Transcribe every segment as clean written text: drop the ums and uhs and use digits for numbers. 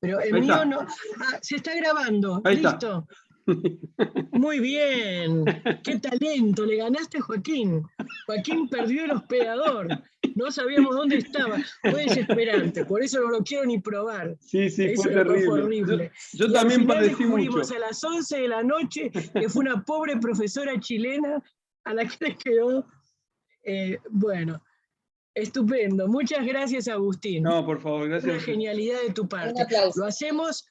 Pero el Ahí mío está. no. Ah, se está grabando. Ahí está. Listo. Muy bien. Qué talento. Le ganaste a Joaquín. Joaquín perdió el hospedador. No sabíamos dónde estaba. Fue desesperante. Por eso no lo quiero ni probar. Sí, sí, Eso fue fue terrible. horrible. Yo Y al también final padecí descubrimos mucho. a las 11 de la noche que fue una pobre profesora chilena a la que le quedó. Bueno, estupendo. Muchas gracias, Agustín. No, por favor, gracias a Una usted. genialidad de tu Un parte. aplauso. Lo hacemos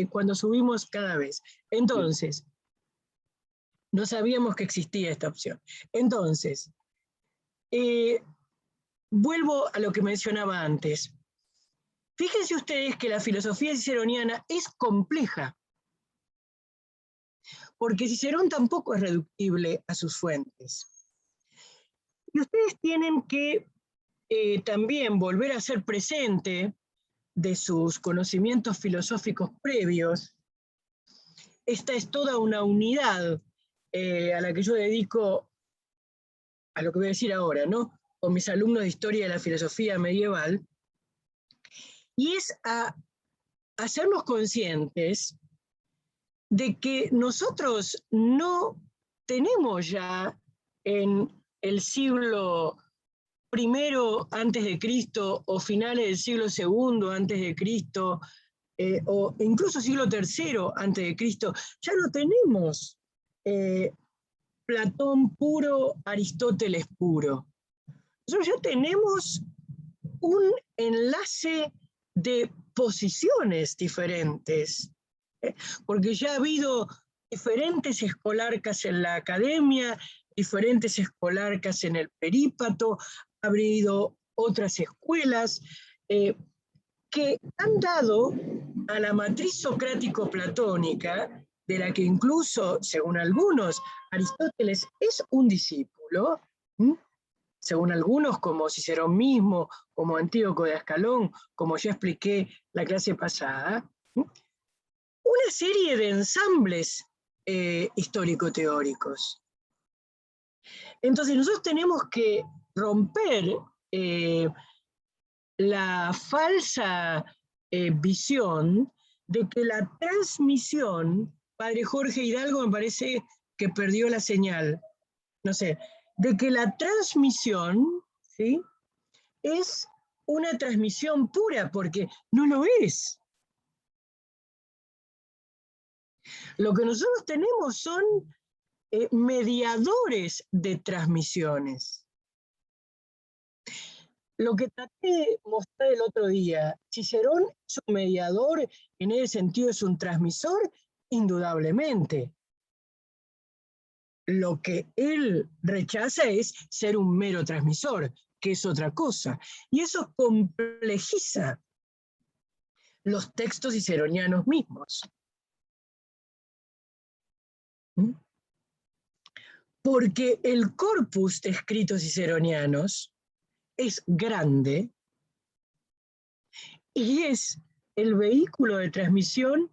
cuando subimos cada vez. Entonces, no sabíamos que existía esta opción. Entonces, vuelvo a lo que mencionaba antes. Fíjense ustedes que la filosofía ciceroniana es compleja, porque Cicerón tampoco es reductible a sus fuentes. Y ustedes tienen que también volver a ser presente de sus conocimientos filosóficos previos. Esta es toda una unidad a la que yo dedico a lo que voy a decir ahora, ¿no? Con mis alumnos de historia de la filosofía medieval, y es a hacernos conscientes de que nosotros no tenemos ya en el siglo I antes de Cristo o finales del siglo II antes de Cristo o incluso siglo III antes de Cristo, ya no tenemos Platón puro, Aristóteles puro. Nosotros ya tenemos un enlace de posiciones diferentes, porque ya ha habido diferentes escolarcas en la academia, diferentes escolarcas en el perípato, ha habido otras escuelas que han dado a la matriz socrático-platónica, de la que incluso, según algunos, Aristóteles es un discípulo, según algunos, como Cicerón mismo, como Antíoco de Ascalón, como ya expliqué la clase pasada, una serie de ensambles histórico-teóricos. Entonces nosotros tenemos que romper la falsa visión de que la transmisión, padre Jorge Hidalgo me parece que perdió la señal, no sé, de que la transmisión, ¿sí?, es una transmisión pura, porque no lo es. Lo que nosotros tenemos son mediadores de transmisiones. Lo que traté de mostrar el otro día, Cicerón es un mediador, en ese sentido es un transmisor, indudablemente. Lo que él rechaza es ser un mero transmisor, que es otra cosa. Y eso complejiza los textos ciceronianos mismos. Porque el corpus de escritos ciceronianos es grande y es el vehículo de transmisión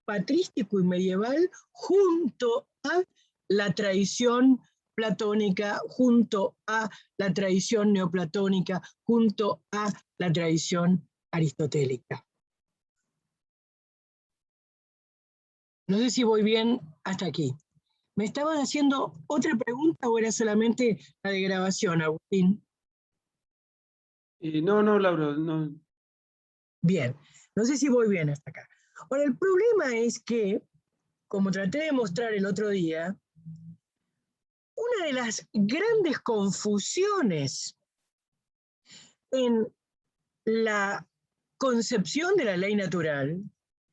patrístico y medieval junto a la tradición platónica, junto a la tradición neoplatónica, junto a la tradición aristotélica. No sé si voy bien hasta aquí. ¿Me estaban haciendo otra pregunta o era solamente la de grabación, Agustín? No, Laura, no. Bien, no sé si voy bien hasta acá. Ahora, el problema es que, como traté de mostrar el otro día, una de las grandes confusiones en la concepción de la ley natural,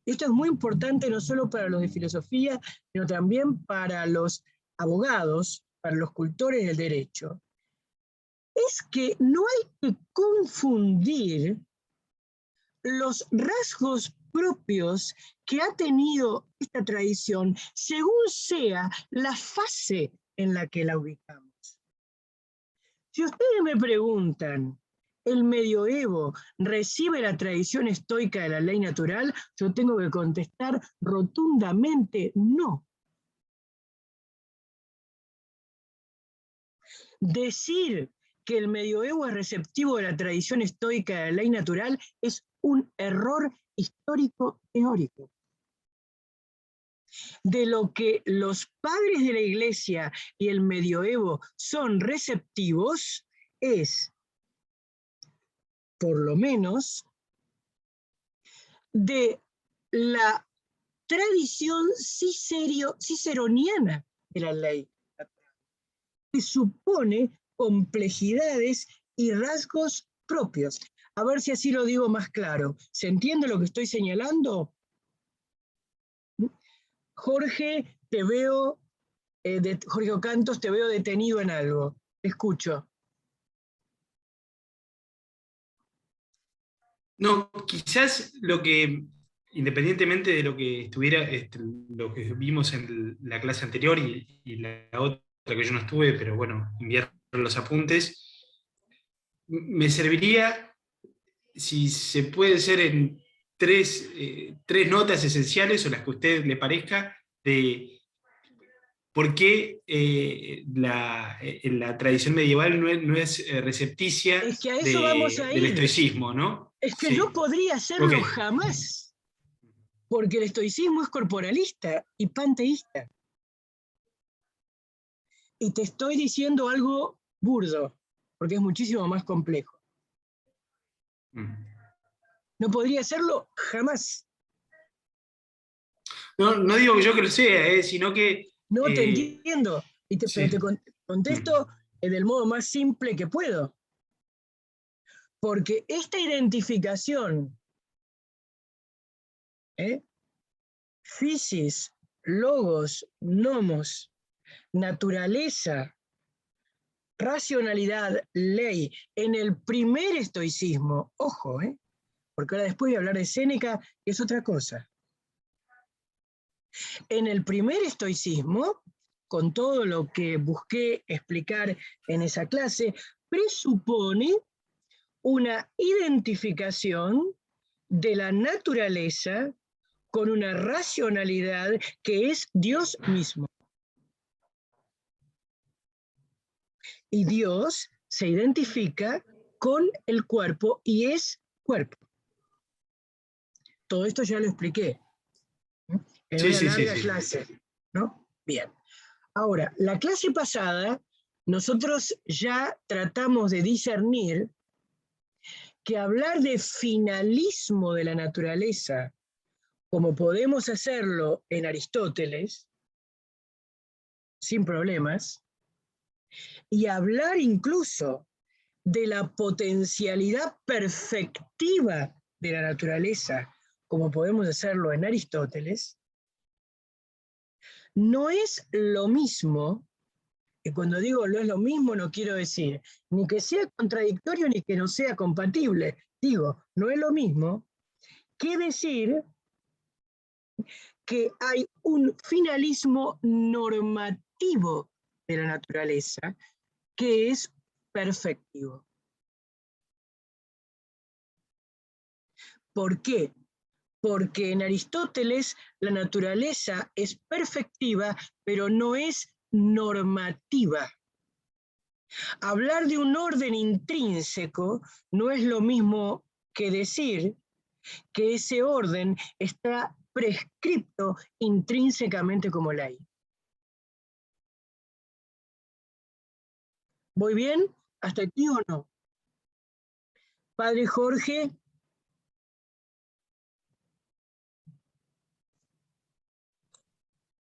esto es muy importante no solo para los de filosofía, sino también para los abogados, para los cultores del derecho, es que no hay que confundir los rasgos propios que ha tenido esta tradición según sea la fase en la que la ubicamos. Si ustedes me preguntan, ¿el medioevo recibe la tradición estoica de la ley natural? Yo tengo que contestar rotundamente no. Decir que el medioevo es receptivo de la tradición estoica de la ley natural es un error histórico teórico. De lo que los padres de la Iglesia y el medioevo son receptivos es, por lo menos, de la tradición ciceroniana de la ley, que supone complejidades y rasgos propios. A ver si así lo digo más claro. ¿Se entiende lo que estoy señalando? Jorge, te veo, Jorge Ocantos, te veo detenido en algo. Te escucho. No, quizás lo que, independientemente de lo que estuviera, lo que vimos en la clase anterior y la otra que yo no estuve, pero bueno, enviaron los apuntes, me serviría, si se puede ser en tres notas esenciales o las que a usted le parezca, de por qué la tradición medieval no es recepticia Es que a eso vamos a del ir. estoicismo, ¿no? Es que no Sí. podría hacerlo jamás, porque el estoicismo es corporalista y panteísta. Y te estoy diciendo algo burdo, porque es muchísimo más complejo. No podría hacerlo jamás. No digo yo que lo sea, sino que... No te entiendo, pero te sí. contesto del modo más simple que puedo. Porque esta identificación, physis, logos, nomos, naturaleza, racionalidad, ley, en el primer estoicismo, ojo, porque ahora después voy a hablar de Séneca, que es otra cosa. En el primer estoicismo, con todo lo que busqué explicar en esa clase, presupone una identificación de la naturaleza con una racionalidad que es Dios mismo. Y Dios se identifica con el cuerpo y es cuerpo. Todo esto ya lo expliqué en una larga clase, ¿no? Bien. Ahora, la clase pasada, nosotros ya tratamos de discernir que hablar de finalismo de la naturaleza, como podemos hacerlo en Aristóteles, sin problemas, y hablar incluso de la potencialidad perfectiva de la naturaleza, como podemos hacerlo en Aristóteles, no es lo mismo, y cuando digo no es lo mismo no quiero decir ni que sea contradictorio ni que no sea compatible, digo, no es lo mismo que decir que hay un finalismo normativo de la naturaleza que es perfectivo. ¿Por qué? Porque en Aristóteles la naturaleza es perfectiva, pero no es normativa. Hablar de un orden intrínseco no es lo mismo que decir que ese orden está prescripto intrínsecamente como ley. ¿Voy bien? ¿Hasta aquí o no? Padre Jorge.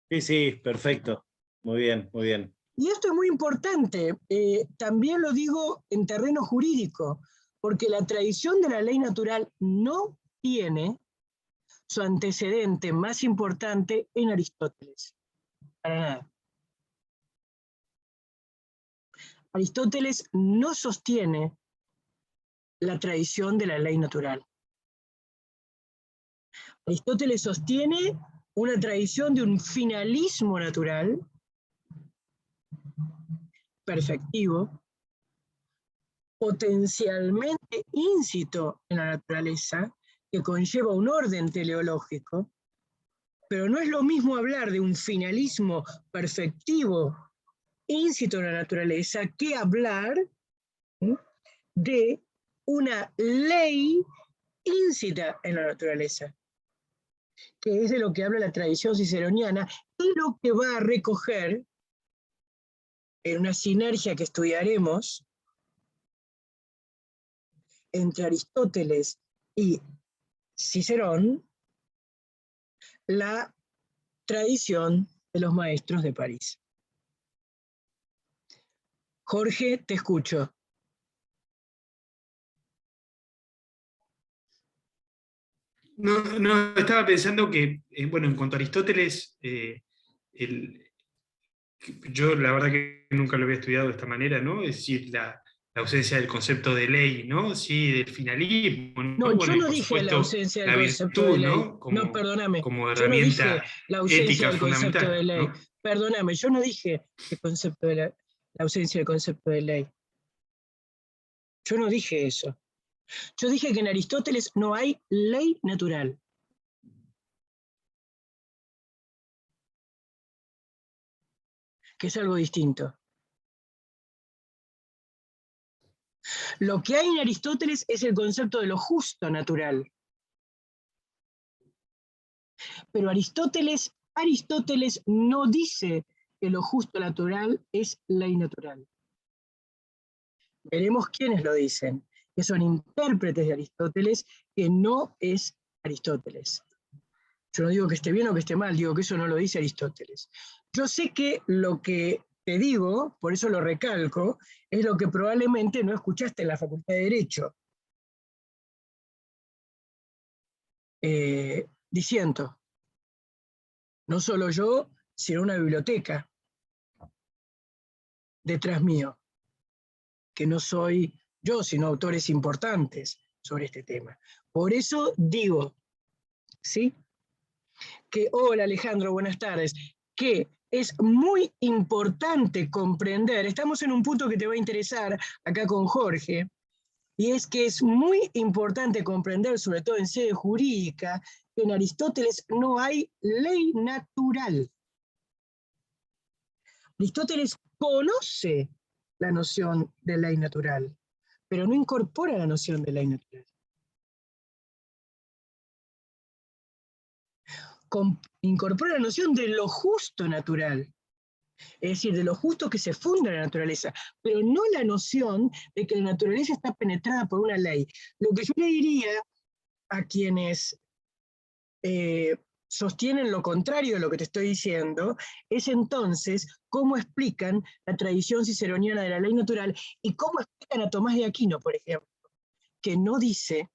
Sí, sí, perfecto. Muy bien, muy bien. Y esto es muy importante, también lo digo en terreno jurídico, porque la tradición de la ley natural no tiene su antecedente más importante en Aristóteles. Para nada. Aristóteles no sostiene la tradición de la ley natural. Aristóteles sostiene una tradición de un finalismo natural perfectivo, potencialmente íncito en la naturaleza, que conlleva un orden teleológico, pero no es lo mismo hablar de un finalismo perfectivo íncito en la naturaleza que hablar de una ley implícita en la naturaleza, que es de lo que habla la tradición ciceroniana, y lo que va a recoger en una sinergia que estudiaremos entre Aristóteles y Cicerón, la tradición de los maestros de París. Jorge, te escucho. No, estaba pensando que, bueno, en cuanto a Aristóteles, yo la verdad que nunca lo había estudiado de esta manera, ¿no? Es decir, la ausencia del concepto de ley, ¿no? Sí, del finalismo, ¿no? No, Bueno, yo y no por dije la supuesto ausencia del la concepto de virtud, ley. ¿no? No, perdóname. Como Yo no dije herramienta la ausencia ética del concepto de fundamental, ley. ¿no? Perdóname, yo no dije el concepto de la ausencia del concepto de ley. Yo no dije eso. Yo dije que en Aristóteles no hay ley natural. Que es algo distinto. Lo que hay en Aristóteles es el concepto de lo justo natural. Pero Aristóteles no dice que lo justo natural es ley natural. Veremos quiénes lo dicen, que son intérpretes de Aristóteles, que no es Aristóteles. Yo no digo que esté bien o que esté mal, digo que eso no lo dice Aristóteles. Yo sé que lo que te digo, por eso lo recalco, es lo que probablemente no escuchaste en la Facultad de Derecho. Diciendo, no solo yo, sino una biblioteca detrás mío, que no soy yo, sino autores importantes sobre este tema. Por eso digo, ¿sí? Que, hola Alejandro, buenas tardes, que es muy importante comprender, estamos en un punto que te va a interesar acá con Jorge, y es que es muy importante comprender, sobre todo en sede jurídica, que en Aristóteles no hay ley natural. Aristóteles conoce la noción de ley natural, pero no incorpora la noción de ley natural. Incorpora la noción de lo justo natural, es decir, de lo justo que se funda en la naturaleza, pero no la noción de que la naturaleza está penetrada por una ley. Lo que yo le diría a quienes sostienen lo contrario de lo que te estoy diciendo, es entonces cómo explican la tradición ciceroniana de la ley natural y cómo explican a Tomás de Aquino, por ejemplo, que no dice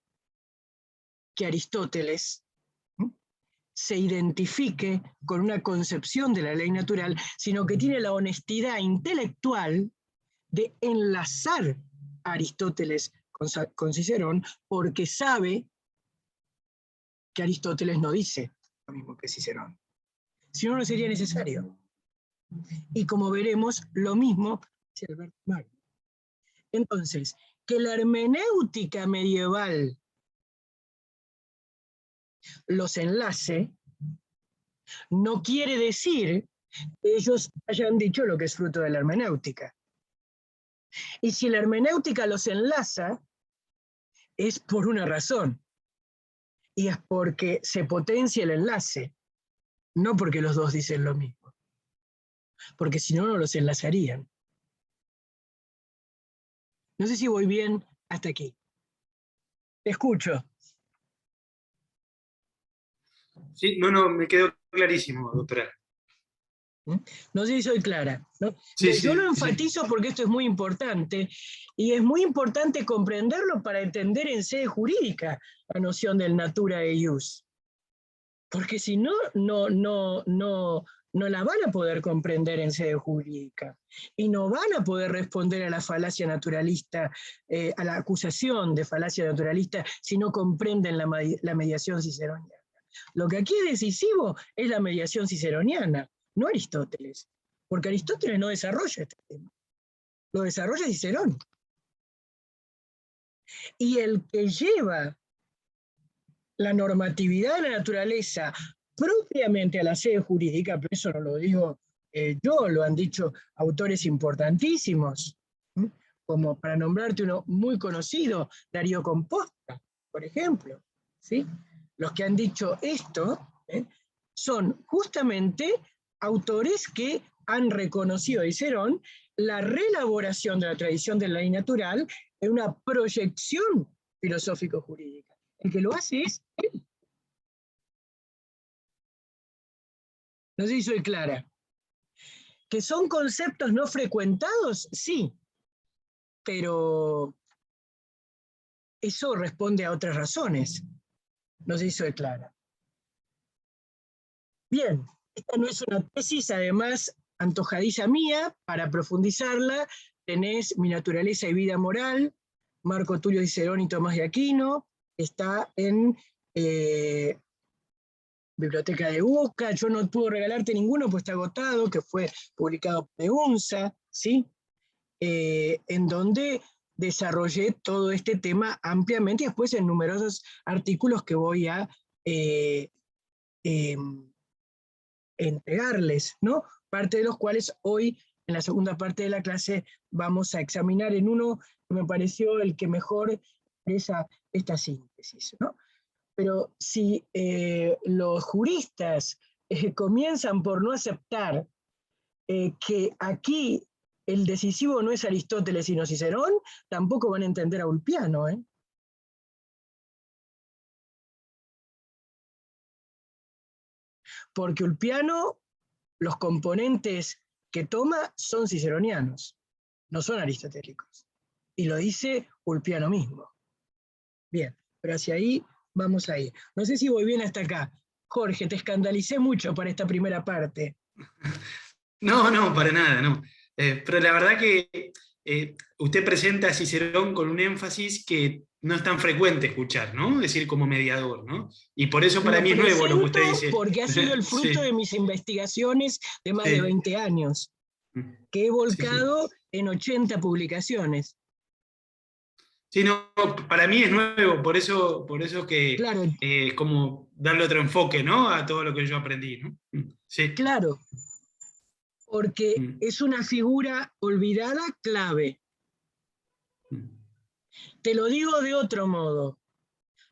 que Aristóteles se identifique con una concepción de la ley natural, sino que tiene la honestidad intelectual de enlazar a Aristóteles con Cicerón, porque sabe que Aristóteles no dice lo mismo que Cicerón. Si no, no sería necesario. Y como veremos, lo mismo dice Alberto Magno. Entonces, que la hermenéutica medieval los enlace, no quiere decir que ellos hayan dicho lo que es fruto de la hermenéutica. Y si la hermenéutica los enlaza, es por una razón. Y es porque se potencia el enlace, no porque los dos dicen lo mismo. Porque si no, no los enlazarían. No sé si voy bien hasta aquí. Te escucho. Sí, no, me quedó clarísimo, doctora. No sé si soy clara, ¿no? Sí, Yo lo sí, enfatizo porque esto es muy importante y es muy importante comprenderlo para entender en sede jurídica la noción del natura e ius. Porque si no, no la van a poder comprender en sede jurídica y no van a poder responder a la falacia naturalista, a la acusación de falacia naturalista si no comprenden la mediación ciceroniana. Lo que aquí es decisivo es la mediación ciceroniana, no Aristóteles, porque Aristóteles no desarrolla este tema, lo desarrolla Cicerón. Y el que lleva la normatividad de la naturaleza propiamente a la sede jurídica, pero eso no lo digo yo, lo han dicho autores importantísimos, como para nombrarte uno muy conocido, Darío Composta, por ejemplo, ¿sí? Los que han dicho esto son justamente autores que han reconocido a Cicerón la reelaboración de la tradición de la ley natural en una proyección filosófico-jurídica. El que lo hace es él. No sé si soy clara. ¿Que son conceptos no frecuentados? Sí, pero eso responde a otras razones. No sé si soy clara. Bien, esta no es una tesis, además, antojadiza mía. Para profundizarla, tenés Mi naturaleza y vida moral, Marco Tulio Cicerón y Tomás de Aquino, está en Biblioteca de UCA. Yo no puedo regalarte ninguno, pues está agotado, que fue publicado por UNSA, ¿sí? En donde desarrollé todo este tema ampliamente y después en numerosos artículos que voy a entregarles, ¿no? Parte de los cuales hoy, en la segunda parte de la clase, vamos a examinar en uno que me pareció el que mejor expresa esta síntesis, ¿no? Pero si los juristas comienzan por no aceptar que aquí el decisivo no es Aristóteles sino Cicerón, tampoco van a entender a Ulpiano, ¿eh? Porque Ulpiano, los componentes que toma son ciceronianos, no son aristotélicos. Y lo dice Ulpiano mismo. Bien, pero hacia ahí vamos a ir. No sé si voy bien hasta acá. Jorge, te escandalicé mucho para esta primera parte. No, no, para nada, no. Pero la verdad que usted presenta a Cicerón con un énfasis que no es tan frecuente escuchar, ¿no? Es decir, como mediador, ¿no? Y por eso para mí es nuevo lo que usted dice. Porque ha sido el fruto de mis investigaciones de más de 20 años, que he volcado en 80 publicaciones. Sí, no, para mí es nuevo, por eso que claro. Como darle otro enfoque, ¿no? A todo lo que yo aprendí, ¿no? Sí. Claro, porque es una figura olvidada clave. Te lo digo de otro modo.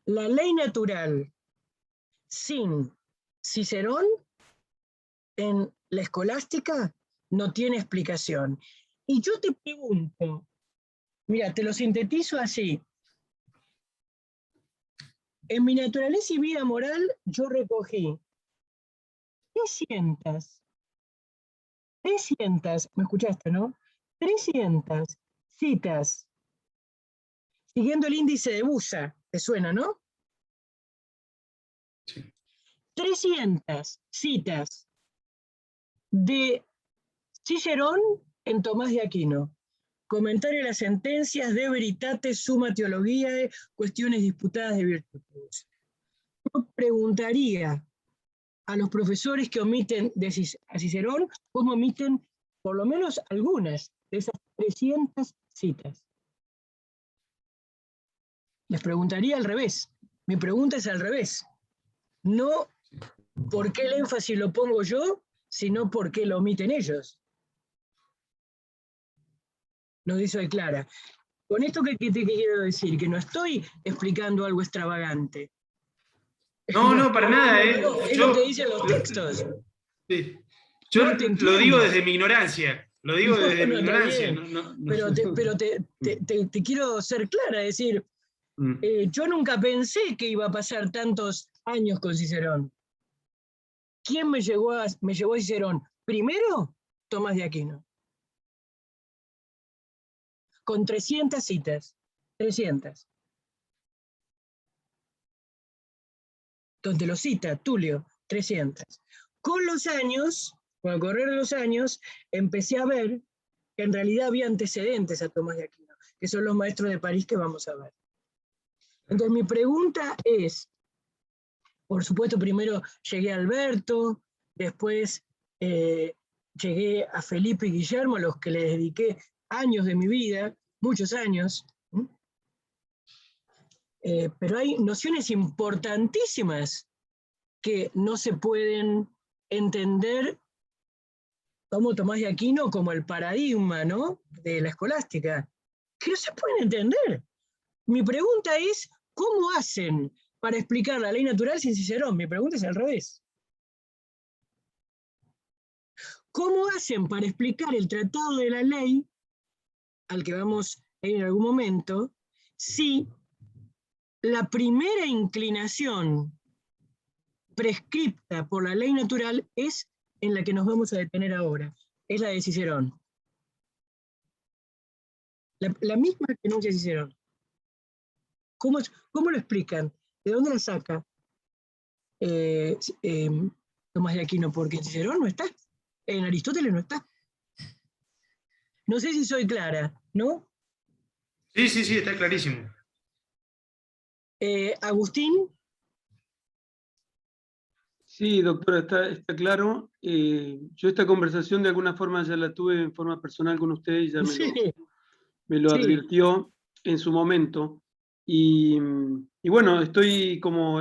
La ley natural sin Cicerón en la escolástica no tiene explicación. Y yo te pregunto, mira, te lo sintetizo así. En Mi naturaleza y vida moral yo recogí 300, ¿me escuchaste, no? 300 citas, siguiendo el índice de Busa, ¿te suena, no? Sí. 300 citas de Cicerón en Tomás de Aquino. Comentario de las sentencias de Veritate, Summa Theologiae, cuestiones disputadas de virtudes. Yo preguntaría a los profesores que omiten a Cicerón cómo omiten por lo menos algunas de esas 300 citas. Les preguntaría al revés. Mi pregunta es al revés. No por qué el énfasis lo pongo yo, sino por qué lo omiten ellos. Nos dice Clara. Con esto, ¿qué te quiero decir? Que no estoy explicando algo extravagante. No, no, para nada. Es lo que dicen los textos. Sí. Yo lo digo desde mi ignorancia. Lo digo desde mi ignorancia. Pero te quiero ser clara, es decir, yo nunca pensé que iba a pasar tantos años con Cicerón. ¿Quién me llevó a Cicerón? Primero, Tomás de Aquino. Con 300 citas. 300. Donde lo cita Tulio, 300. Con los años, con el correr de los años, empecé a ver que en realidad había antecedentes a Tomás de Aquino, que son los maestros de París que vamos a ver. Entonces mi pregunta es, por supuesto, primero llegué a Alberto, después llegué a Felipe y Guillermo, a los que les dediqué años de mi vida, muchos años, pero hay nociones importantísimas que no se pueden entender como Tomás de Aquino, como el paradigma, ¿no?, de la escolástica, que no se pueden entender. Mi pregunta es, ¿Cómo hacen para explicar la ley natural sin Cicerón? Mi pregunta es al revés. ¿Cómo hacen para explicar el tratado de la ley, al que vamos a ir en algún momento, si la primera inclinación prescripta por la ley natural es en la que nos vamos a detener ahora? Es la de Cicerón. La misma que enuncia Cicerón. ¿Cómo lo explican? ¿De dónde la saca Tomás de Aquino? Porque en Cicerón no está. En Aristóteles no está. No sé si soy clara, ¿no? Sí, sí, sí, está clarísimo. Agustín. Sí, doctora, está claro. Yo esta conversación de alguna forma ya la tuve en forma personal con usted y ya me lo Sí. advirtió en su momento. Y bueno, estoy como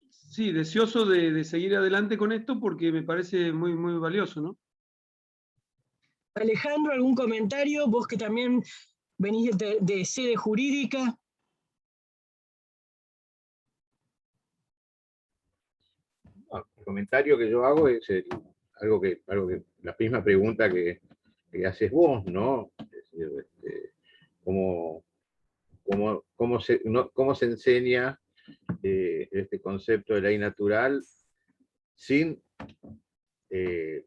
sí, deseoso de seguir adelante con esto porque me parece muy, muy valioso, ¿no? Alejandro, ¿algún comentario? Vos que también venís de sede jurídica. El comentario que yo hago es algo que la misma pregunta que haces vos, ¿no? Es decir, ¿cómo se enseña este concepto de ley natural sin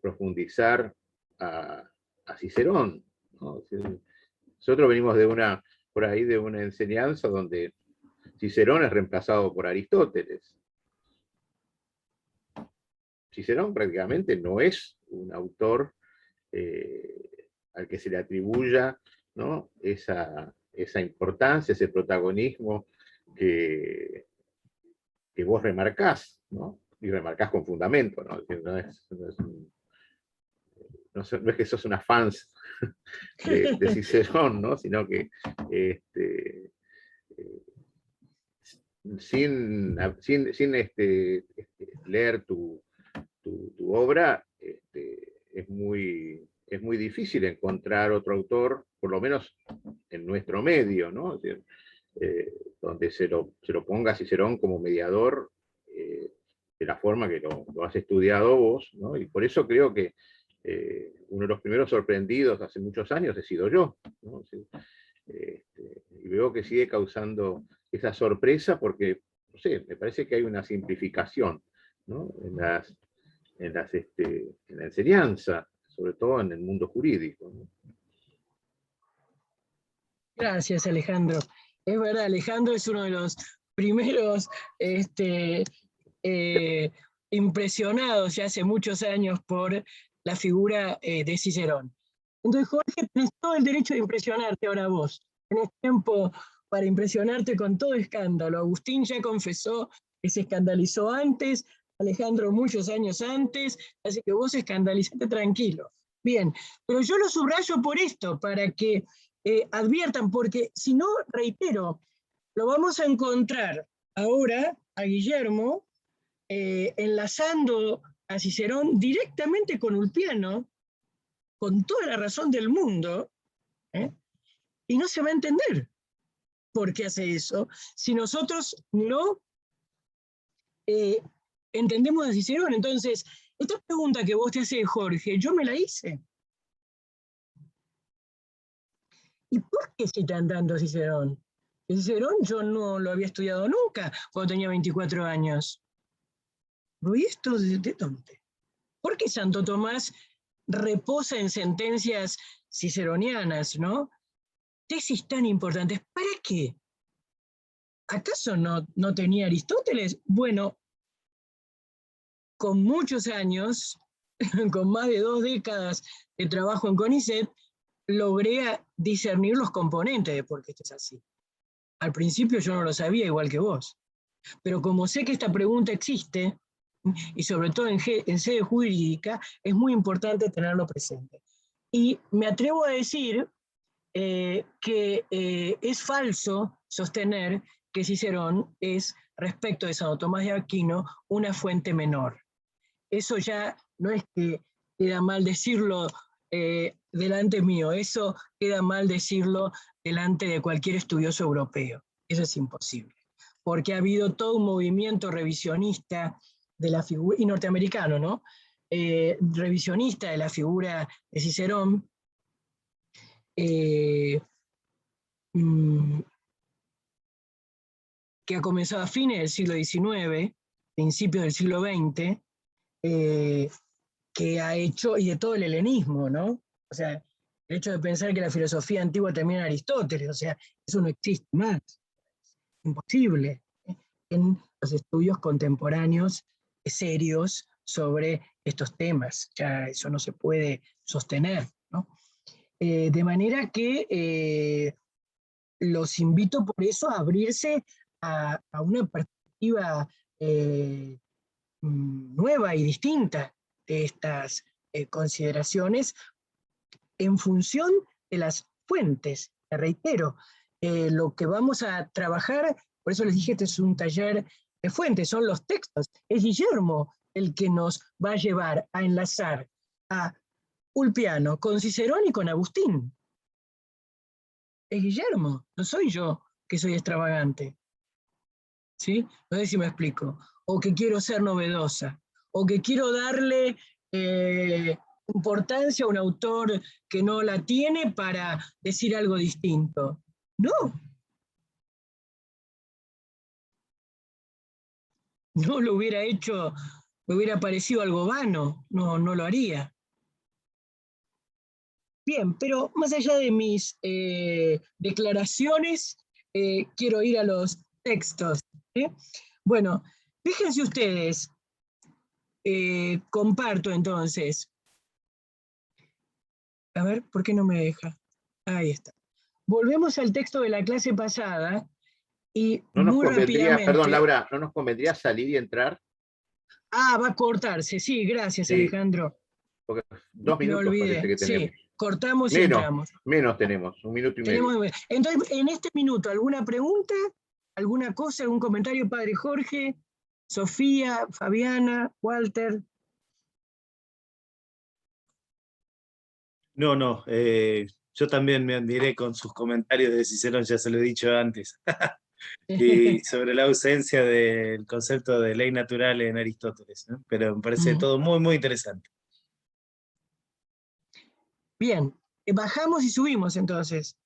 profundizar a Cicerón, ¿no? Nosotros venimos por ahí de una enseñanza donde Cicerón es reemplazado por Aristóteles. Cicerón prácticamente no es un autor al que se le atribuya, ¿no?, esa importancia, ese protagonismo que vos remarcás, ¿no? Y remarcás con fundamento, ¿no? No es que sos una fans de Cicerón, ¿no? Sino que sin leer tu obra, es muy difícil encontrar otro autor, por lo menos en nuestro medio, ¿no? Es decir, donde se lo ponga Cicerón como mediador de la forma que lo has estudiado vos, ¿no? Y por eso creo que uno de los primeros sorprendidos hace muchos años he sido yo, ¿no? Y veo que sigue causando esa sorpresa porque, no sé, me parece que hay una simplificación, ¿no?, en la enseñanza, sobre todo en el mundo jurídico, ¿no? Gracias, Alejandro. Es verdad, Alejandro es uno de los primeros impresionados ya hace muchos años por la figura de Cicerón. Entonces, Jorge, tenés todo el derecho de impresionarte ahora vos. Tenés tiempo para impresionarte con todo escándalo. Agustín ya confesó que se escandalizó antes, Alejandro muchos años antes, así que vos escandalizate tranquilo. Bien, pero yo lo subrayo por esto, para que adviertan, porque si no, reitero, lo vamos a encontrar ahora a Guillermo enlazando a Cicerón directamente con Ulpiano, con toda la razón del mundo, y no se va a entender por qué hace eso si nosotros no entendemos a Cicerón. Entonces, esta pregunta que vos te haces, Jorge, yo me la hice. ¿Y por qué citan tanto a Cicerón? Cicerón yo no lo había estudiado nunca cuando tenía 24 años. ¿Y esto de dónde? ¿Por qué Santo Tomás reposa en sentencias ciceronianas, ¿no? Tesis tan importantes. ¿Para qué? ¿Acaso no tenía Aristóteles? Bueno, con muchos años, con más de 2 décadas de trabajo en CONICET, logré discernir los componentes de por qué esto es así. Al principio yo no lo sabía, igual que vos. Pero como sé que esta pregunta existe, y sobre todo en sede jurídica, es muy importante tenerlo presente. Y me atrevo a decir que es falso sostener que Cicerón es, respecto de Santo Tomás de Aquino, una fuente menor. Eso ya no es que queda mal decirlo delante mío, eso queda mal decirlo delante de cualquier estudioso europeo. Eso es imposible, porque ha habido todo un movimiento revisionista de la figura, y norteamericano, ¿no? Revisionista de la figura de Cicerón, que ha comenzado a fines del siglo XIX, principios del siglo XX, que ha hecho, y de todo el helenismo, ¿no? O sea, el hecho de pensar que la filosofía antigua termina en Aristóteles, o sea, eso no existe más, imposible, en los estudios contemporáneos serios sobre estos temas, ya eso no se puede sostener, ¿no? De manera que los invito por eso a abrirse a una perspectiva nueva y distinta de estas consideraciones en función de las fuentes. Te reitero, lo que vamos a trabajar, por eso les dije, este es un taller de fuentes, son los textos. Es Guillermo el que nos va a llevar a enlazar a Ulpiano con Cicerón y con Agustín. Es Guillermo, no soy yo que soy extravagante. ¿Sí? No sé si me explico. O que quiero ser novedosa, o que quiero darle importancia a un autor que no la tiene para decir algo distinto. No. No lo hubiera hecho, me hubiera parecido algo vano, no, no lo haría. Bien, pero más allá de mis declaraciones, quiero ir a los textos. ¿Sí? Bueno, fíjense ustedes, comparto entonces. A ver, ¿por qué no me deja? Ahí está. Volvemos al texto de la clase pasada y No nos muy convendría, rápidamente... perdón Laura, ¿no nos convendría salir y entrar? Ah, va a cortarse, sí, gracias Sí, Alejandro. porque 2 Me minutos parece olvidé, que tenemos. sí, cortamos y entramos. Menos tenemos, 1 minuto y medio. Entonces, en este minuto, ¿alguna pregunta? ¿Alguna cosa? ¿Algún comentario, padre Jorge? Sofía, Fabiana, Walter. No, yo también me admiré con sus comentarios de Cicerón, ya se lo he dicho antes, y sobre la ausencia del concepto de ley natural en Aristóteles, ¿no? Pero me parece todo muy, muy interesante. Bien, bajamos y subimos entonces.